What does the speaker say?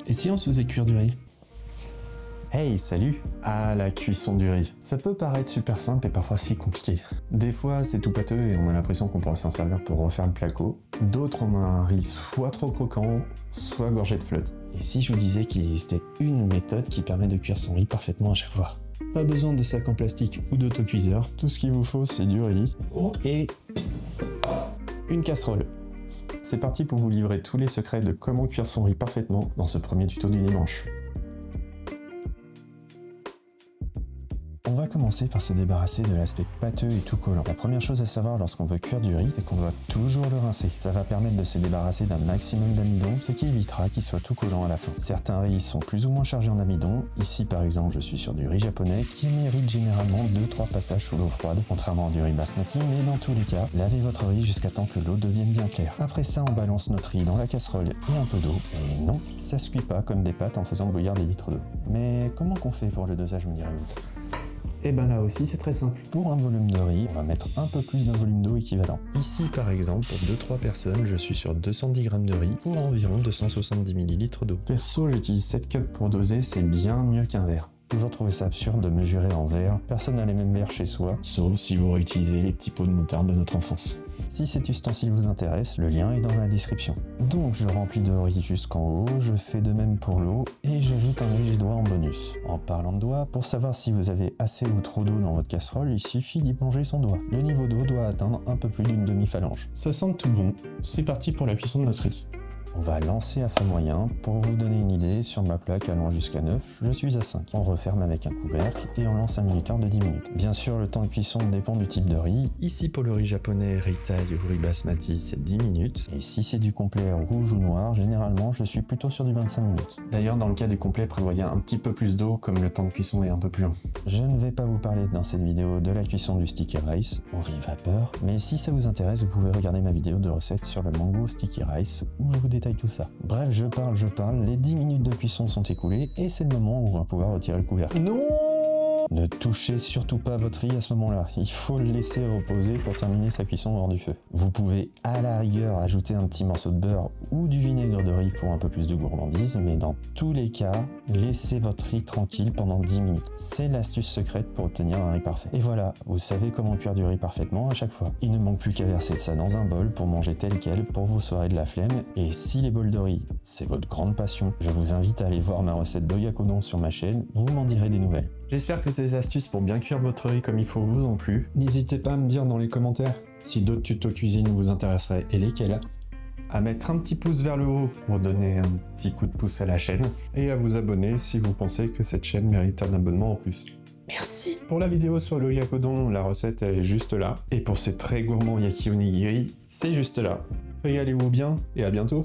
Et si on se faisait cuire du riz? Hey, salut! Ah, la cuisson du riz. Ça peut paraître super simple et parfois si compliqué. Des fois, c'est tout pâteux et on a l'impression qu'on pourrait s'en servir pour refaire le placo. D'autres, on a un riz soit trop croquant, soit gorgé de flotte. Et si je vous disais qu'il existait une méthode qui permet de cuire son riz parfaitement à chaque fois? Pas besoin de sac en plastique ou d'autocuiseur. Tout ce qu'il vous faut, c'est du riz et une casserole. C'est parti pour vous livrer tous les secrets de comment cuire son riz parfaitement dans ce premier tuto du dimanche. On va commencer par se débarrasser de l'aspect pâteux et tout collant. La première chose à savoir lorsqu'on veut cuire du riz, c'est qu'on doit toujours le rincer. Ça va permettre de se débarrasser d'un maximum d'amidon, ce qui évitera qu'il soit tout collant à la fin. Certains riz sont plus ou moins chargés en amidon. Ici par exemple, je suis sur du riz japonais qui mérite généralement 2-3 passages sous l'eau froide, contrairement à du riz basmati, mais dans tous les cas, lavez votre riz jusqu'à temps que l'eau devienne bien claire. Après ça, on balance notre riz dans la casserole et un peu d'eau. Et non, ça se cuit pas comme des pâtes en faisant bouillir des litres d'eau. Mais comment qu'on fait pour le dosage, me direz-vous? Et ben là aussi, c'est très simple. Pour un volume de riz, on va mettre un peu plus d'un volume d'eau équivalent. Ici, par exemple, pour 2-3 personnes, je suis sur 210 g de riz pour environ 270 ml d'eau. Perso, j'utilise 7 cups pour doser, c'est bien mieux qu'un verre. Toujours trouvé ça absurde de mesurer en verre. Personne n'a les mêmes verres chez soi, sauf si vous réutilisez les petits pots de moutarde de notre enfance. Si cet ustensile vous intéresse, le lien est dans la description. Donc je remplis de riz jusqu'en haut, je fais de même pour l'eau et j'ajoute un léger doigt en bonus. En parlant de doigt, pour savoir si vous avez assez ou trop d'eau dans votre casserole, il suffit d'y plonger son doigt. Le niveau d'eau doit atteindre un peu plus d'une demi-phalange. Ça sent tout bon, c'est parti pour la cuisson de notre riz. On va lancer à feu moyen. Pour vous donner une idée, sur ma plaque allant jusqu'à 9, je suis à 5. On referme avec un couvercle et on lance un minuteur de 10 minutes. Bien sûr, le temps de cuisson dépend du type de riz. Ici, pour le riz japonais, riz thaï ou riz basmati, c'est 10 minutes. Et si c'est du complet rouge ou noir, généralement, je suis plutôt sur du 25 minutes. D'ailleurs, dans le cas du complet, prévoyez un petit peu plus d'eau, comme le temps de cuisson est un peu plus long. Je ne vais pas vous parler dans cette vidéo de la cuisson du sticky rice, au riz vapeur, mais si ça vous intéresse, vous pouvez regarder ma vidéo de recette sur le mango sticky rice, où je vous détaille tout ça. Bref, je parle, les 10 minutes de cuisson sont écoulées et c'est le moment où on va pouvoir retirer le couvercle. Non! Ne touchez surtout pas votre riz à ce moment-là, il faut le laisser reposer pour terminer sa cuisson hors du feu. Vous pouvez à la rigueur ajouter un petit morceau de beurre ou du vinaigre de riz pour un peu plus de gourmandise, mais dans tous les cas, laissez votre riz tranquille pendant 10 minutes. C'est l'astuce secrète pour obtenir un riz parfait. Et voilà, vous savez comment cuire du riz parfaitement à chaque fois. Il ne manque plus qu'à verser ça dans un bol pour manger tel quel pour vos soirées de la flemme. Et si les bols de riz, c'est votre grande passion, je vous invite à aller voir ma recette d'oyakodon sur ma chaîne, vous m'en direz des nouvelles. J'espère que ces astuces pour bien cuire votre riz comme il faut vous ont plu. N'hésitez pas à me dire dans les commentaires si d'autres tutos cuisine vous intéresseraient et lesquels. À mettre un petit pouce vers le haut pour donner un petit coup de pouce à la chaîne. Et à vous abonner si vous pensez que cette chaîne mérite un abonnement en plus. Merci. Pour la vidéo sur le yakodon, la recette elle est juste là. Et pour ces très gourmands yaki onigiri, c'est juste là. Régalez-vous bien et à bientôt.